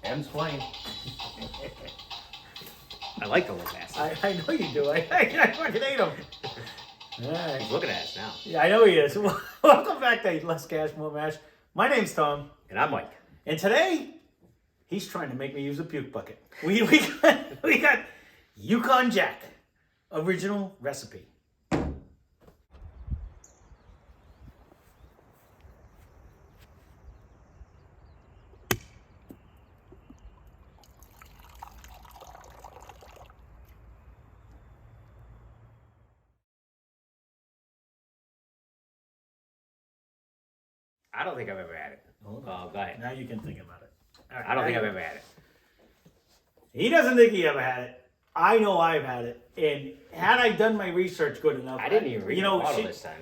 M's playing. I like the little bastard. I know you do. I fucking hate him. All right. He's looking at us now. Yeah, I know he is. Welcome back to Less Cash, More Mash. My name's Tom. And I'm Mike. And today, he's trying to make me use a puke bucket. We got Yukon Jack Original Recipe. I don't think I've ever had it. Hold Go on. ahead. Now you can think about it. All right, I don't think now I've you- ever had it. He doesn't think he ever had it. I know I've had it. And had I done my research good enough, I didn't even read the bottle this time.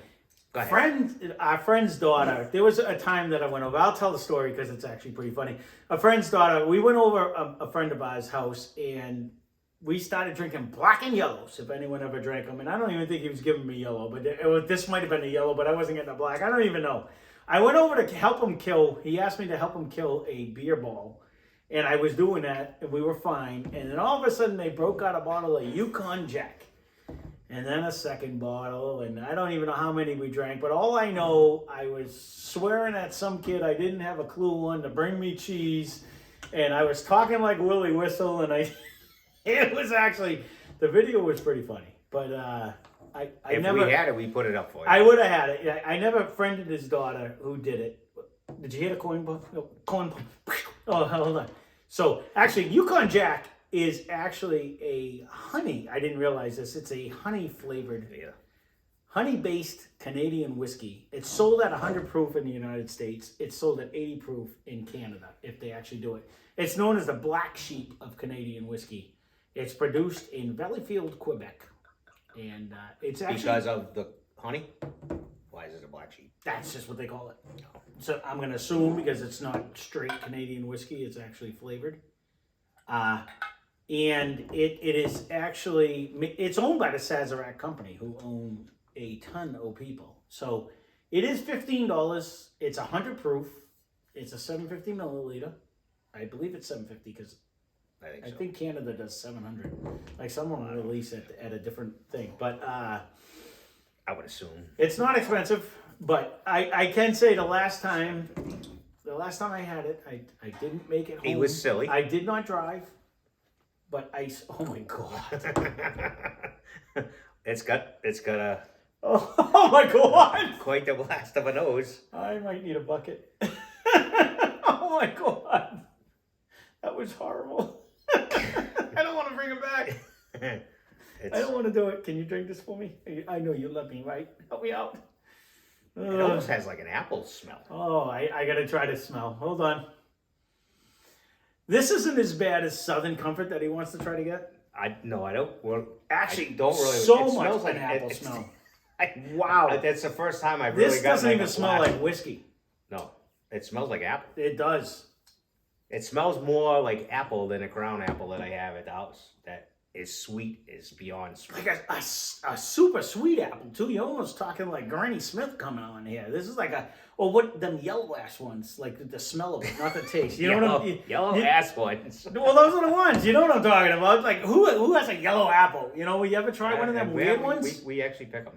Go ahead. Our friend's daughter, there was a time that I went over. I'll tell the story because it's actually pretty funny. A friend's daughter, we went over a friend of ours' house and we started drinking black and yellows, if anyone ever drank them. And I don't even think he was giving me yellow, but this might have been a yellow, but I wasn't getting a black. I don't even know. I went over to help him kill, he asked me to help him kill a beer ball. And I was doing that, and we were fine. And then all of a sudden, they broke out a bottle of Yukon Jack. And then a second bottle, and I don't even know how many we drank. But all I know, I was swearing at some kid I didn't have a clue on to bring me cheese. And I was talking like Willie Whistle, and it was actually, the video was pretty funny. But If never, we had it, we put it up for you. I would have had it. I never friended his daughter who did it. Did you hear the coin pop? No, coin pop. Oh, hold on. So, actually, Yukon Jack is actually a honey. I didn't realize this. It's a honey-flavored, honey-based Canadian whiskey. It's sold at 100 proof in the United States. It's sold at 80 proof in Canada, if they actually do it. It's known as the black sheep of Canadian whiskey. It's produced in Valleyfield, Quebec. And it's actually... Because of the honey? Why is it a black sheep? That's just what they call it. So I'm going to assume because it's not straight Canadian whiskey, it's actually flavored. And it is actually, it's owned by the Sazerac company who own a ton of people. So it is $15. It's 100 proof. It's a 750 milliliter. I believe it's 750 because I think Canada does 700. Like someone will release it at a different thing. But I would assume. it's not expensive, but I can say the last time I had it, I didn't make it home. He was silly. I did not drive, but oh my God. It's got a Oh my God. quite the blast of a nose. I might need a bucket. Oh my God. That was horrible. I don't want to bring it back. I don't want to do it. Can you drink this for me? I know you love me, right? Help me out. It almost has like an apple smell. Oh, I got to try to smell. Hold on. This isn't as bad as Southern Comfort that he wants to try to get. I don't. Well, Actually, I don't really. so it much smells like apple it- smell. Wow, that's the first time I've really This gotten doesn't like even a smell blast. like whiskey. No, it smells like apple. It does. It smells more like apple than a crown apple that I have at the house. That is sweet, is beyond sweet. Like a super sweet apple, too. You're almost talking like Granny Smith coming on here. This is like what them yellow ass ones, like the smell of it, not the taste. You know what I'm Yellow ass ones. Well, those are the ones. You know what I'm talking about. Like, who has a yellow apple? You know, will you ever try one of them weird ones? We actually pick them.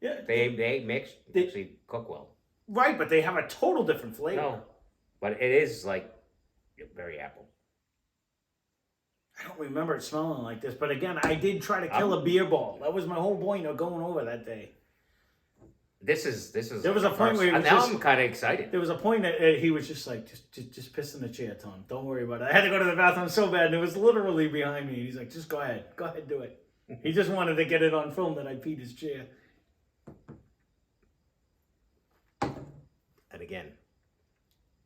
Yeah. They mix, actually cook well. Right, but they have a total different flavor. No, but it is like very apple. I don't remember it smelling like this, but again, I did try to kill a beer ball. That was my whole point of going over that day. This is. There was a point where he was now just- I'm kind of excited. There was a point that he was just like, just piss in the chair, Tom. Don't worry about it. I had to go to the bathroom so bad, and it was literally behind me. He's like, just go ahead, do it. He just wanted to get it on film that I peed his chair. And again,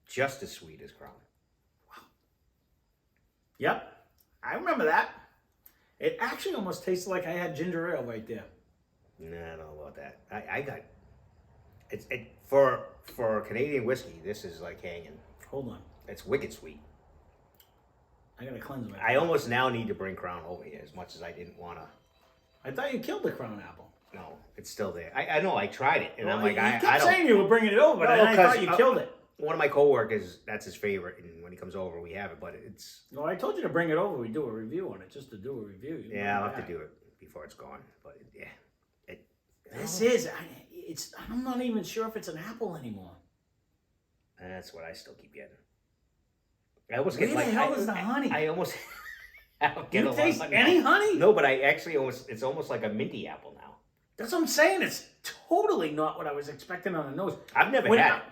just as sweet as Crown. Yep, I remember that. It actually almost tasted like I had ginger ale right there. Nah, I don't know about that. I got for Canadian whiskey. This is like hanging. Hold on, It's wicked sweet. I gotta cleanse my. I almost now need to bring Crown over here as much as I didn't want to. I thought you killed the crown apple. No, it's still there. I know I tried it, and I'm like, you I kept don't. saying you were bringing it over, but No, then I thought 'cause, you killed it. one of my coworkers, that's his favorite, and when he comes over, we have it. But it's Well, I told you to bring it over. We do a review on it, just to do a review. You yeah, know I'll have that. to do it before it's gone. But yeah, This is. I'm not even sure if it's an apple anymore. that's what I still keep getting. I almost Where get the like hell is the honey? I almost I don't get You a lot taste of any honey? No, but I actually almost it's almost like a minty apple now. That's what I'm saying. It's totally not what I was expecting on the nose. I've never When had it.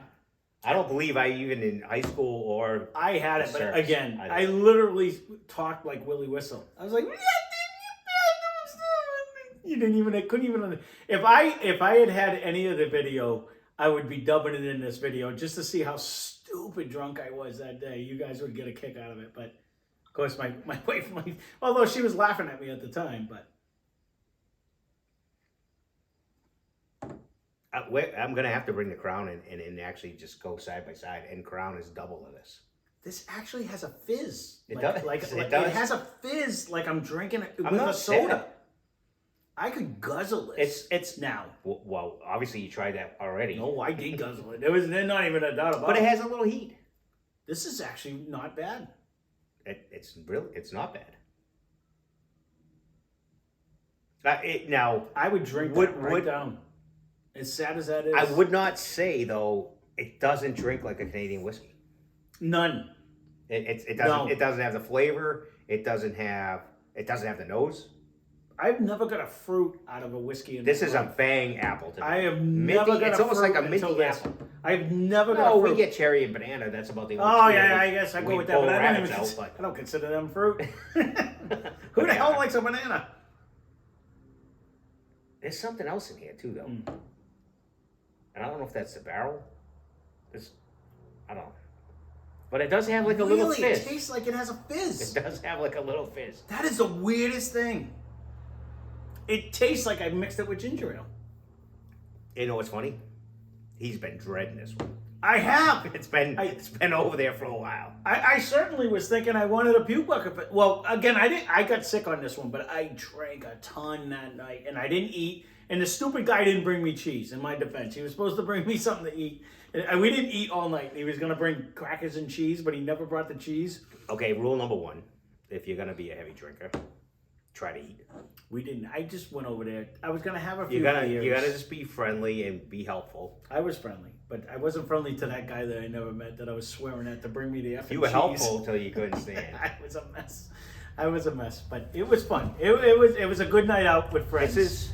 I don't believe I even in high school or I had it, but Service. again, I I didn't. literally talked like Willie Whistle. I was like, you didn't even, I couldn't even. If I had any of the video, I would be dubbing it in this video just to see how stupid drunk I was that day. You guys would get a kick out of it, but of course my wife, although she was laughing at me at the time, but. I'm gonna have to bring the Crown and actually just go side by side. And Crown is double of this. This actually has a fizz. It does. It does. has a fizz like I'm drinking it with not a saying soda. I could guzzle this. It's now. Well, obviously you tried that already. No, I did guzzle it. There's not even a doubt about But it. it has a little heat. This is actually not bad. It's not bad. Now I would drink that right down. As sad as that is. I would not say though it doesn't drink like a Canadian whiskey. None. It doesn't. No. It doesn't have the flavor. It doesn't have the nose. I've never got a fruit out of a whiskey. This is a bang apple to me. I have Minty, never got it's a almost fruit like a until minty this. apple. I've never got No, a fruit. we get cherry and banana. That's about the only. Oh two yeah, that I guess I we go with that, pull but I don't rabbits even. out, but- I don't consider them fruit. Who the hell likes a banana? There's something else in here too, though. And I don't know if that's the barrel. I don't know. But it does have like a little Really, fizz. it tastes like it has a fizz. It does have like a little fizz. That is the weirdest thing. It tastes like I mixed it with ginger ale. You know what's funny? He's been dreading this one. I have. It's been over there for a while. I certainly was thinking I wanted a puke bucket. But, well, again, I got sick on this one, but I drank a ton that night, and I didn't eat. And the stupid guy didn't bring me cheese, in my defense. He was supposed to bring me something to eat. And we didn't eat all night. He was going to bring crackers and cheese, but he never brought the cheese. Okay, rule number 1. If you're going to be a heavy drinker, try to eat. We didn't. I just went over there. I was going to have a few You gotta beers. just be friendly and be helpful. I was friendly, but I wasn't friendly to that guy that I never met that I was swearing at to bring me the effing You were cheese. helpful until you couldn't stand. I was a mess, but it was fun. It was a good night out with friends.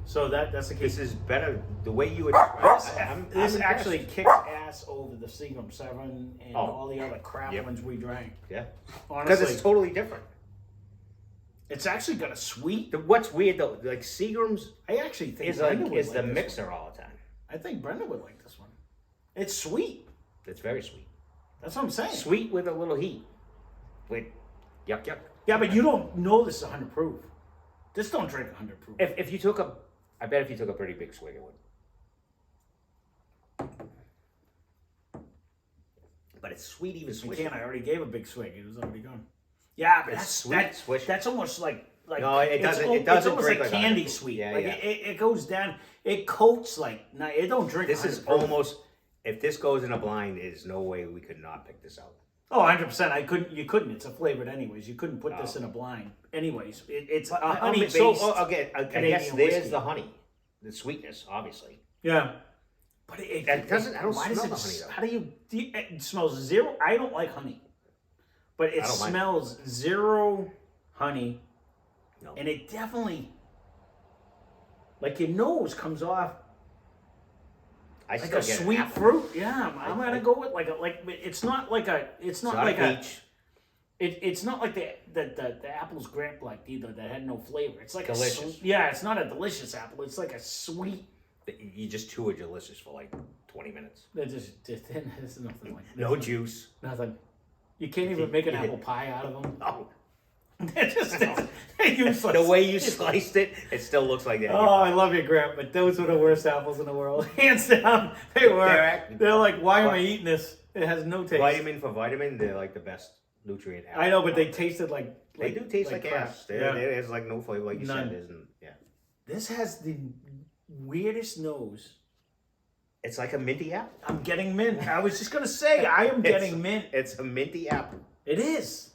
So that's the case. This is better the way you would. I'm This impressed. actually kicked ass over the Seagram 7 and Oh. all the other crap Yep. ones we drank. Yeah, Honestly, because it's totally different. it's actually got a sweet. What's weird though, like Seagram's I actually think is Brenda would the like this mixer all the time. one. I think Brenda would like this one. It's sweet. It's very sweet. That's what I'm saying. Sweet with a little heat. With yuck. Yeah, but you don't know this is 100 proof. This don't drink 100 proof. If you took I bet if you took a pretty big swig, it would. But it's sweet, even You sweet. can't. I already gave a big swig. It was already gone. Yeah, but It's that's sweet, swish. That's almost like No, it doesn't- it It's doesn't almost drink like like candy 100 proof. sweet. Yeah, like yeah. It goes down. It coats like. No, it don't drink. This is 100 proof. almost. If this goes in a blind, there's no way we could not pick this out. Oh, 100%. I couldn't. You couldn't. It's a flavored anyways. You couldn't put this in a blind. Anyways, it's a honey based. Okay, I guess Canadian there's whiskey. the honey, the sweetness, obviously. Yeah. But it doesn't. I don't why smell does the it, honey though. How do you? It smells zero. I don't like honey, but it I don't mind. smells zero honey, No. and it definitely, like your nose comes off I like still a get sweet apple. fruit. Yeah, I'm gonna go with like it's not like a. It's not It's like not a. peach. It's not like the apple's grape like either that had no flavor. It's like Delicious. Yeah, it's not a delicious apple. It's like a sweet. You just chew it delicious for like 20 minutes. There's nothing like No juice. nothing. You can't even make an apple pie out of them. Oh, They're just they're useless. the way you sliced it, it still looks like that. Oh, I love you, Grant, but those were the worst apples in the world. Hands down, they were. They're like, why am I eating this? It has no taste. Vitamin for vitamin, they're like the best nutrient. I know, but they tasted like They do taste like crap. ass. Yeah. There's like no flavor, like you None. said. Isn't. Yeah. This has the weirdest nose It's like a minty apple. I'm getting mint. I was just gonna say I am getting mint. It's a minty apple. It is.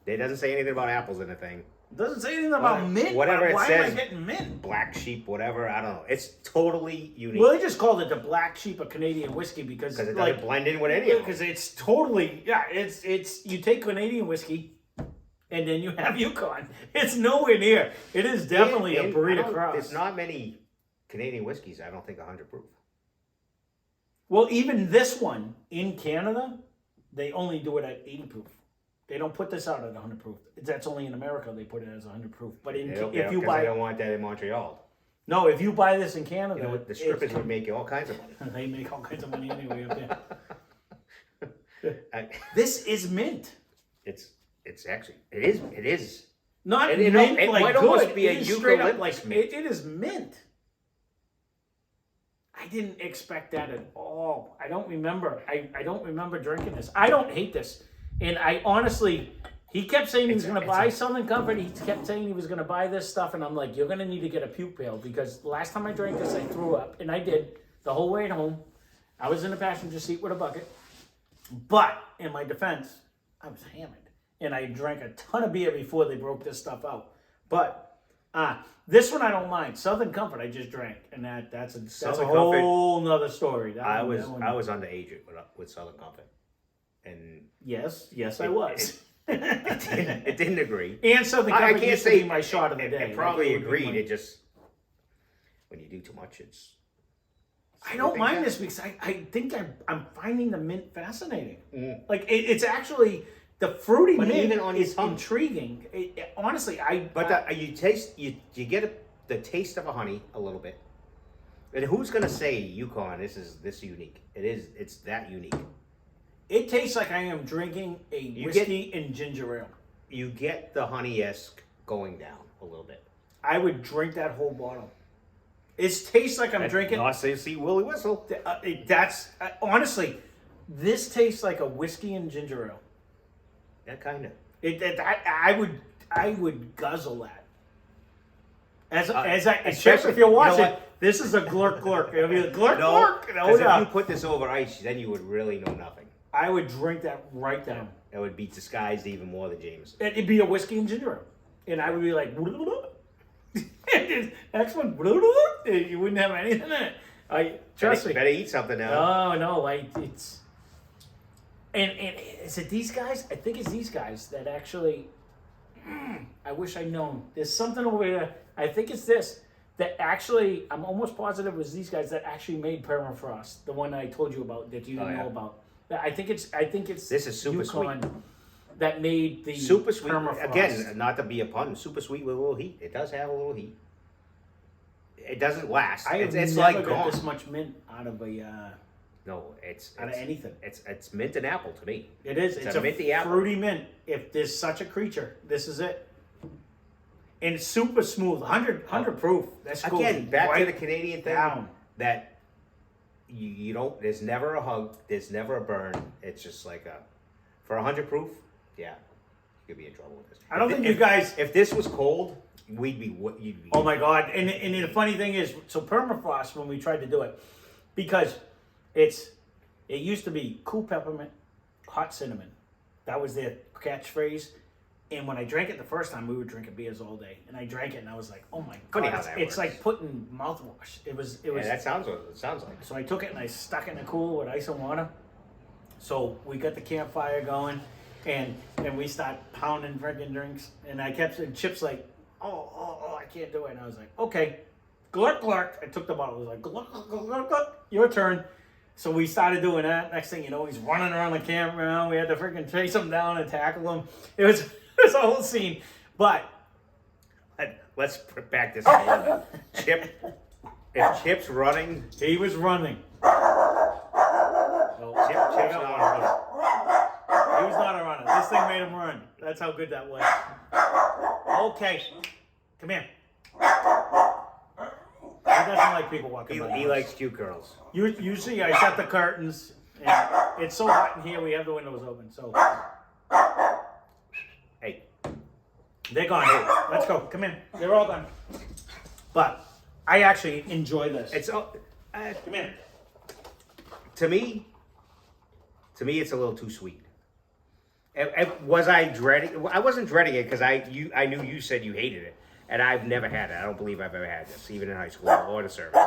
It doesn't say anything about apples in the thing. It doesn't say anything about mint. Whatever it Why says. am I getting mint? Black sheep, whatever. I don't know. It's totally unique. Well, they just called it the black sheep of Canadian whiskey because Because it like, doesn't blend in with any of them. because it's totally it's you take Canadian whiskey and then you have Yukon. It's nowhere near. It is definitely a burrito cross. There's not many Canadian whiskeys, I don't think, 100 proof. Well, even this one in Canada, they only do it at 80 proof. They don't put this out at 100 proof. That's only in America they put it as 100 proof. But if you buy, they don't want that in Montreal. no, if you buy this in Canada, You know what? The strippers would make you all kinds of money. They make all kinds of money anyway up there. I- This is mint. It's actually it is. Not And, mint it like might good. almost be It a is straight up eucalyptus like mint. it is mint. I didn't expect that at all. I don't remember. I don't remember drinking this. I don't hate this. And I honestly, he kept saying he was going to buy Southern Comfort. He kept saying he was going to buy this stuff. And I'm like, you're going to need to get a puke pail because last time I drank this, I threw up. And I did the whole way at home. I was in the passenger seat with a bucket. But in my defense, I was hammered. And I drank a ton of beer before they broke this stuff out. But this one I don't mind. Southern Comfort I just drank. And that's a Southern whole nother story. I was underage with Southern Comfort, and Yes, I was. it didn't agree. And Southern I Comfort can't used to say be my shot of the day. It probably Like, would be agreed. my- It just when you do too much, it's. I don't mind this because I think I'm finding the mint fascinating. Mm. Like it's actually the fruity But mint even on your is tongue. intriguing. Honestly, You taste you get the taste of a honey a little bit, and who's gonna say Yukon? This unique. It's that unique. it tastes like I am drinking a whiskey and ginger ale. You get the honey-esque going down a little bit. I would drink that whole bottle. It tastes like I'm drinking. No, see Willie Whistle. Honestly, this tastes like a whiskey and ginger ale. Yeah, kind of. I would guzzle that. Especially Chip, if you're watching, you know what? this is a glurk. It'll be a glurk. No, Oh, because yeah. if you put this over ice, then you would really know nothing. I would drink that right down. It would be disguised even more than Jameson. It'd be a whiskey and ginger ale, and I would be like, next one, you wouldn't have anything in it. Trust me. Better eat something now. No, it's. And is it these guys? I think it's these guys that actually. I wish I'd known. There's something over here. I think it's this that actually. I'm almost positive it was these guys that actually made Permafrost, the one I told you about that you didn't know about. I think it's. This is super Yukon sweet. that made the Super sweet. Permafrost. Again, not to be a pun. Super sweet with a little heat. It does have a little heat. It doesn't last. I have It's never like got gone. this much mint out of a No, it's out of anything. It's mint and apple to me. It is. It's It's a a minty apple. fruity mint. If there's such a creature, this is it. And it's super smooth, 100 proof. That's goes Again, back to right the Canadian thing down. that you don't. There's never a hug. There's never a burn. It's just like for 100 proof. Yeah, you could be in trouble with this. I don't think you guys. If this was cold, you'd be. Oh my god! And the funny thing is, so Permafrost when we tried to do it, because it used to be cool peppermint, hot cinnamon. That was their catchphrase. And when I drank it the first time, we were drinking beers all day, and I drank it, and I was like, "Oh my Funny god!" how that It's works. like putting mouthwash. It was. Yeah, that sounds what it sounds like. So I took it and I stuck it in a cooler with ice and water. So we got the campfire going, and we start pounding drinking drinks. And I kept saying, Chip's like, oh, I can't do it. And I was like, okay, glurk. I took the bottle. I was like, glurk, your turn. So we started doing that. Next thing you know, he's running around the campground. We had to freaking chase him down and tackle him. It was a whole scene. But Let's back this up. Chip, if Chip's running, he was running. Chip's not running. He was not a runner. This thing made him run. That's how good that was. Okay. Come here. He doesn't like people walking by. He likes cute girls. Usually I shut the curtains. And it's so hot in here, we have the windows open. So Hey, they're gone. Let's go. Come in. They're all gone. But I actually enjoy this. it's Come here. To me, it's a little too sweet. Was I dreading? I wasn't dreading it because I knew you said you hated it, and I've never had it. I don't believe I've ever had this, even in high school or the service.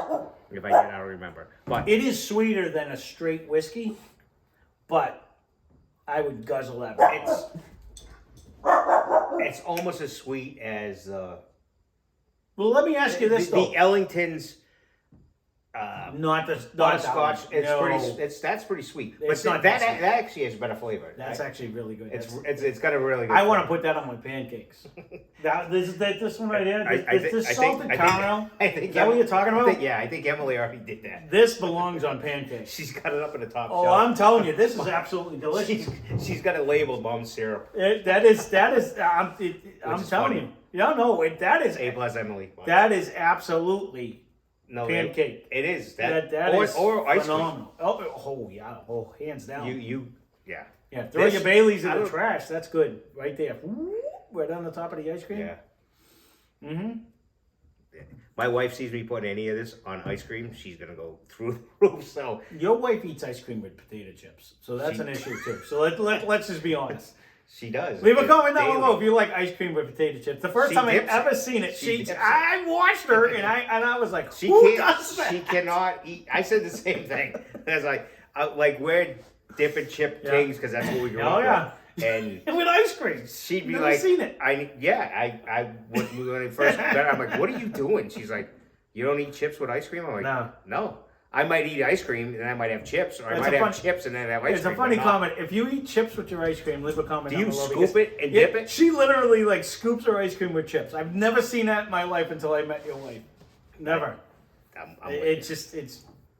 If I did, I don't remember. But It is sweeter than a straight whiskey, but I would guzzle that. it's almost as sweet as Well, let me ask you this though. the Ellington's. Not Scotch. That's pretty sweet. It's But not that that sweet. actually has better flavor. That's actually really good. It's got a really good. I want to put that on my pancakes. This one right here. This salted caramel. Is that what you're talking about? I think Emily already did that. This belongs on pancakes. She's got it up in the top Oh, shelf. I'm telling you, this is absolutely delicious. She's got it labeled mom syrup. That is. I'm is telling funny. you. Yeah, no, that is. A plus Emily. That is absolutely no pancake. It is That or, is or ice phenomenal. Oh yeah. Oh, hands down. Yeah. Yeah. Throw your Baileys in I the don't- trash. That's good. Right there. Right on the top of the ice cream. Yeah. Mm-hmm. My wife sees me put any of this on ice cream, she's gonna go through the roof. So Your wife eats ice cream with potato chips, so that's an issue too. So let's just be honest. she does. Leave a comment down Daily. below if you like ice cream with potato chips. The first She time I've dips it. ever seen it, She dips it. I watched her and I was like, She who can't. does that? She cannot eat. I said the same thing. I was like we're dipping chip Yeah. kings because that's what we grew Oh, up yeah. with. And And with ice cream. she'd be Never like, seen it. when I first met her, I'm like, what are you doing? She's like, you don't eat chips with ice cream? I'm like, no. I might eat ice cream and I might have chips, or I might have chips and then have ice It's cream. a funny but not- comment. If you eat chips with your ice cream, leave a comment Do down you below. scoop it and dip it? She literally like scoops her ice cream with chips. I've never seen that in my life until I met your wife. Never. I'm with It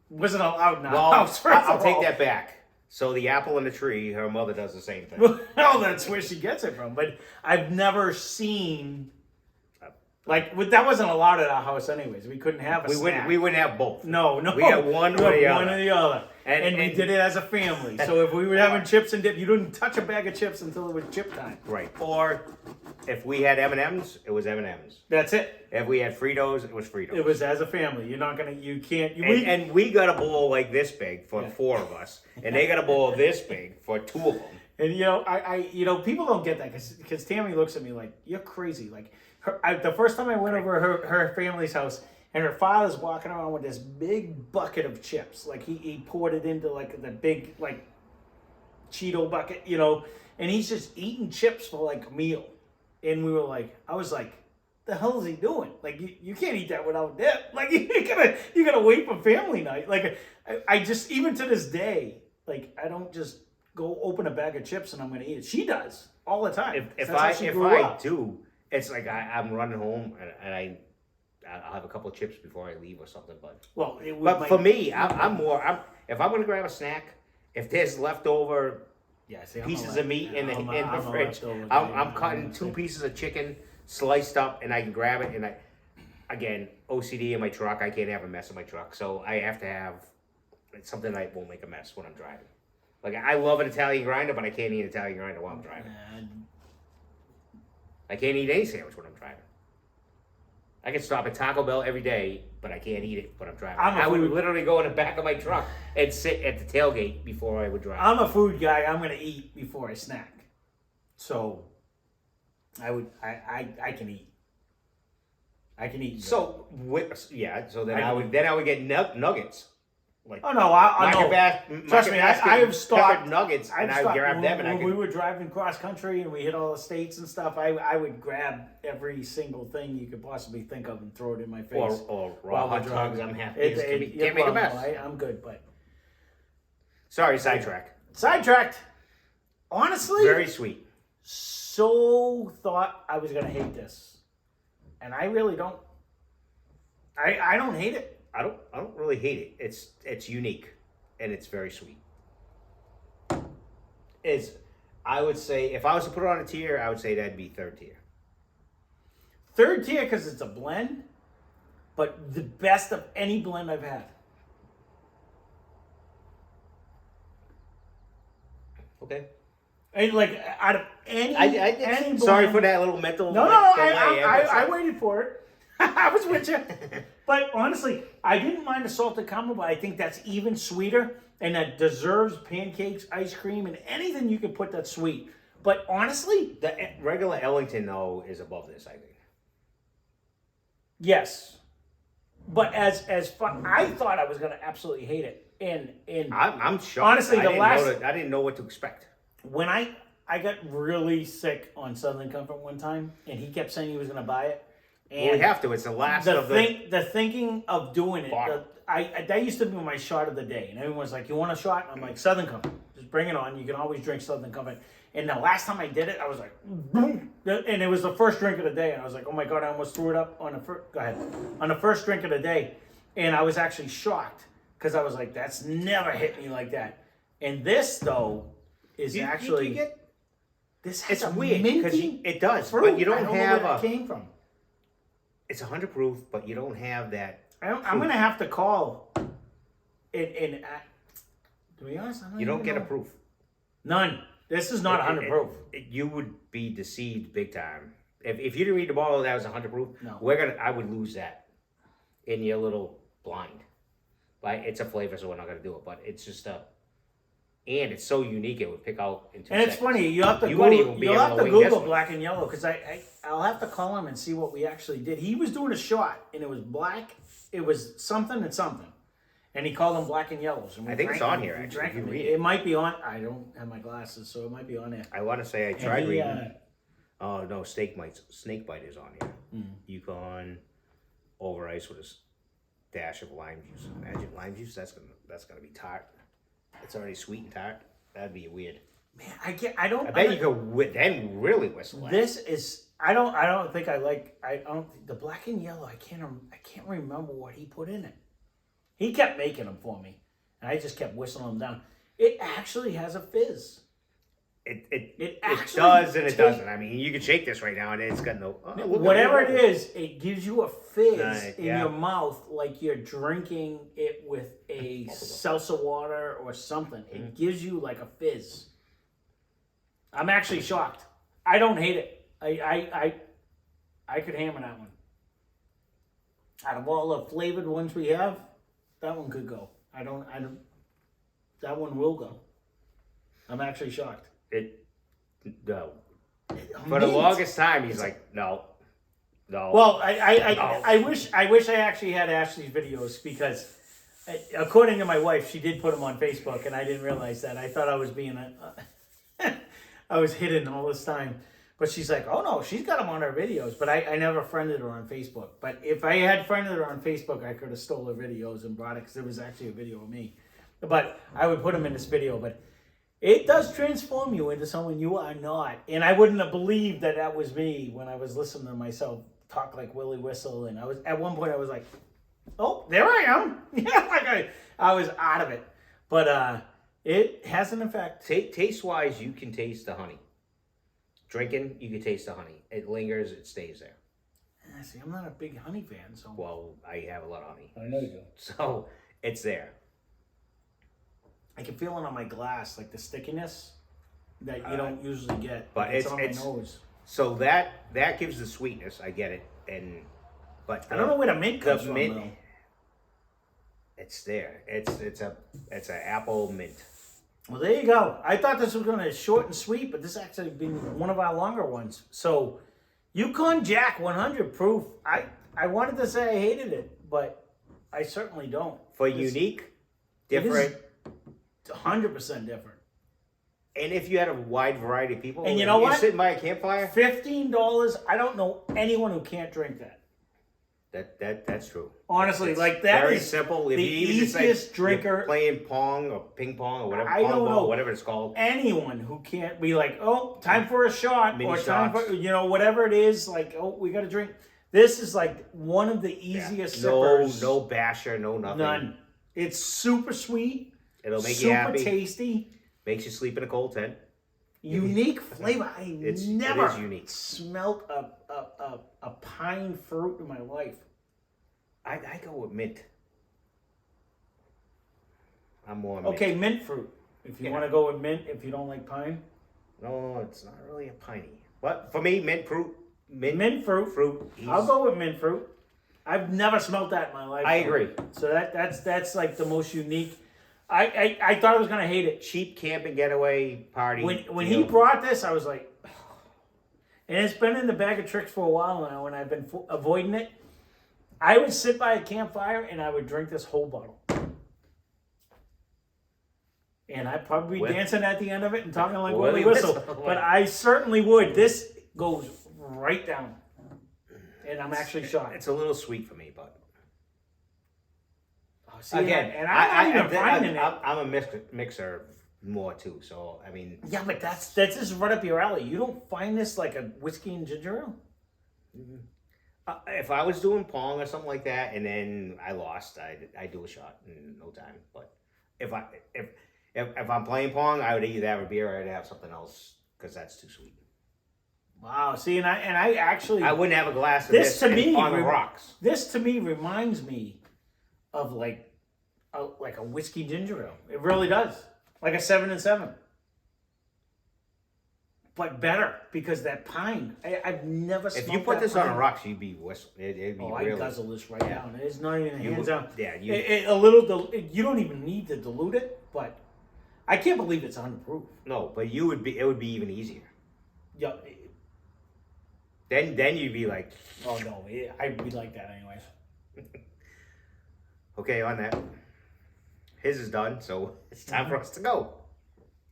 wasn't allowed in our Well, house. First I'll of take all. that back. So the apple in the tree, her mother does the same thing. Well, that's where she gets it from. But I've never seen that wasn't allowed at our house, anyways. We couldn't have a snack. We wouldn't have both. No. We got one or the One other. or the other. And we did it as a family. So if we were having chips and dip, you didn't touch a bag of chips until it was chip time. Right. Or if we had M&Ms, it was M&Ms. That's it. If we had Fritos, it was Fritos. It was as a family. And we got a bowl like this big for 4 of us, and they got a bowl this big for 2 of them. And people don't get that because Tammy looks at me like, you're crazy. Like the first time I went over her family's house, and her father's walking around with this big bucket of chips. Like he poured it into like the big like Cheeto bucket, and he's just eating chips for like a meal. And I was like, the hell is he doing? Like you can't eat that without dip. Like you gotta wait for family night. Like I just, even to this day, like I don't just go open a bag of chips and I'm gonna eat it. She does all the time. If That's how I she grew up. do, it's like I'm running home and I'll have a couple of chips before I leave or something. But for me, if I'm gonna grab a snack, if there's leftover pieces of meat in the fridge, I'm cutting 2 pieces of chicken sliced up and I can grab it. And again, OCD in my truck, I can't have a mess in my truck, so I have to have something that won't make a mess when I'm driving. Like I love an Italian grinder, but I can't eat an Italian grinder while I'm driving. I can't eat any sandwich when I'm driving. I can stop at Taco Bell every day, but I can't eat it when I'm driving. I would literally go in the back of my truck and sit at the tailgate before I would drive. I'm a food guy. I'm gonna eat before I snack. So I can eat. I can eat. So then I would get nuggets. Like, I know. Trust me, I have stocked nuggets, and I would grab them. When we were driving cross country and we hit all the states and stuff, I would grab every single thing you could possibly think of and throw it in my face. Or raw hot dogs. I'm happy. Can't make a mess. I'm good, but sorry, sidetrack. Sidetracked. Honestly, Very sweet. So thought I was gonna hate this, and I really don't. I don't hate it. I don't really hate it. It's unique, and it's very sweet. I would say, if I was to put it on a tier, I would say that'd be 3rd tier. 3rd tier because it's a blend, but the best of any blend I've had. Okay. And like out of any, Sorry for that little mental. No, delay. I waited for it. I was with you. But honestly, I didn't mind the salted caramel, but I think that's even sweeter, and that deserves pancakes, ice cream, and anything you can put that's sweet. But honestly, The regular Ellington though is above this, I think. yes. But as fun, I thought I was gonna absolutely hate it. And I'm shocked. honestly, I didn't know what to expect. when I got really sick on Southern Comfort one time, and he kept saying he was gonna buy it. And Well, we have to. It's the last of the thinking of doing it. Bottle. That used to be my shot of the day, and everyone's like, "You want a shot?" I'm like, "Southern Comfort, just bring it on. You can always drink Southern Comfort." And the last time I did it, I was like, boom, and it was the first drink of the day, and I was like, "Oh my god!" I almost threw it up on the first. Go ahead, on the first drink of the day, and I was actually shocked because I was like, "That's never hit me like that." And this though is actually you get, this has it's a weird because minty it does, fruit. but you don't I don't have know where a. that came from. It's 100 proof, but you don't have that. I'm gonna have to call it. To be honest, You don't get a proof. None. This is not 100 proof. You would be deceived big time if you didn't read the bottle that was 100 proof. No. I would lose that in your little blind. But it's a flavor, so we're not gonna do it. But it's just and it's so unique it would pick out in 2 And it's seconds. funny. You have to You wouldn't Google, even be you'll able have to to wing this Google one. black and yellow because I'll have to call him and see what we actually did. He was doing a shot and it was black. It was something and something, and he called them black and yellows. And we I think it's drank on them. here, We actually, drank if you them. read It it. might be on. I don't have my glasses, so it might be on there. I want to say I And tried he, reading. Oh no, snake bite is on here. Yukon over ice with a dash of lime juice. Imagine lime juice. That's gonna be tart. It's already sweet and tart. That'd be weird. Man, I don't. I bet you could then really whistle. This is. I don't think I like. I don't. The black and yellow. I can't remember what he put in it. He kept making them for me, and I just kept whistling them down. It actually has a fizz. It actually does and it doesn't. I mean, you can shake this right now and it's got no. Oh, look at Whatever it. it is, it gives you a fizz in yeah. your mouth like you're drinking it with a salsa water or something. It gives you like a fizz. I'm actually shocked. I don't hate it. I could hammer that one. Out of all the flavored ones we have, that one could go. I don't. That one will go. I'm actually shocked. No. For the longest time, he's like, no. Well, I wish I actually had Ashley's videos because, according to my wife, she did put them on Facebook, and I didn't realize that. I thought I was being I was hidden all this time. But she's like, oh no, she's got them on her videos. But I never friended her on Facebook. But if I had friended her on Facebook, I could have stole her videos and brought it because there was actually a video of me. But I would put them in this video. But it does transform you into someone you are not. And I wouldn't have believed that that was me when I was listening to myself talk like Willie Whistle. And I was at one point I was like, oh, there I am. Yeah, like I was out of it. But it has an effect. Taste-wise, you can taste the honey. Drinking, you can taste the honey. It lingers, it stays there. See, I'm not a big honey fan, so. Well, I have a lot of honey. I know you do. So, it's there. I can feel it on my glass, like the stickiness that you don't usually get. But it's on my nose. So that gives the sweetness. I get it, but I don't know where the mint comes from. Though. It's there. It's an apple mint. Well, there you go. I thought this was going to be short and sweet, but this actually been one of our longer ones. So, Yukon Jack 100 proof. I wanted to say I hated it, but I certainly don't. For unique, different. 100% different. And if you had a wide variety of people, and you know what? You're sitting by a campfire. $15. I don't know anyone who can't drink that. That's true. Honestly, it's like that very is simple. If the you even easiest say drinker you're playing pong or ping pong or whatever, I don't know whatever it's called. Anyone who can't be like, oh, time for a shot, Mini or time shots. for whatever it is. Like, oh, we got to drink. This is like one of the easiest sippers. No basher, no nothing. None. It's super sweet. It'll make you happy. Super tasty. Makes you sleep in a cold tent. Unique flavor. I never it is unique. smelled a pine fruit in my life. I go with mint. I'm more mint. Okay, mint fruit. If you want to go with mint, if you don't like pine. No, it's not really a piney. But for me, mint fruit. Mint fruit. I'll go with mint fruit. I've never smelt that in my life. I agree. So that's like the most unique. I thought I was gonna hate it. Cheap camping getaway party. When he brought this, I was like, and it's been in the bag of tricks for a while now, and I've been avoiding it. I would sit by a campfire and I would drink this whole bottle. And I'd probably be dancing at the end of it and talking like Willie Whistle. But I certainly would. This goes right down. And I'm actually shocked. It's a little sweet for me, but... See, again, and I'm not even finding it. I'm a mixer more too, so I mean... Yeah, but that's just right up your alley. You don't find this like a whiskey and ginger ale? Mm-hmm. If I was doing Pong or something like that, and then I lost, I'd do a shot in no time. But if I'm playing Pong, I would either have a beer or I'd have something else because that's too sweet. Wow. See, and I actually... I wouldn't have a glass of this to me, on the rocks. This to me reminds me of like a whiskey ginger ale. It really does. Like a 7 and 7. But better because that pine. I've never smelled that. If you put this pine. on the rocks, you'd be it'd be really... I guzzle this right down. It's not even hands down. Yeah, you don't even need to dilute it, but I can't believe it's 100 proof. No, but it would be even easier. Yeah. Then you'd be like... Oh, no. I'd be like that anyways. Okay, on that. His is done, so it's time for us to go.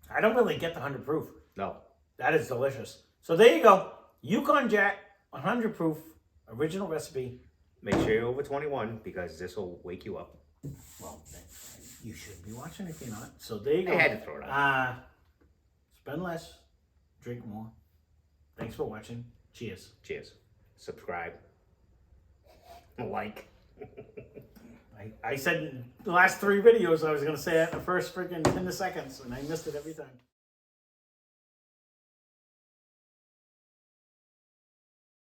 I don't really get the 100 proof. No. That is delicious. So there you go. Yukon Jack, 100 proof, original recipe. Make sure you're over 21 because this will wake you up. Well, you should be watching if you're not. So there you go. I had to throw it out. Spend less, drink more. Thanks for watching. Cheers. Cheers. Subscribe. Like. I said in the last 3 videos I was going to say it in the first freaking 10 seconds, and I missed it every time.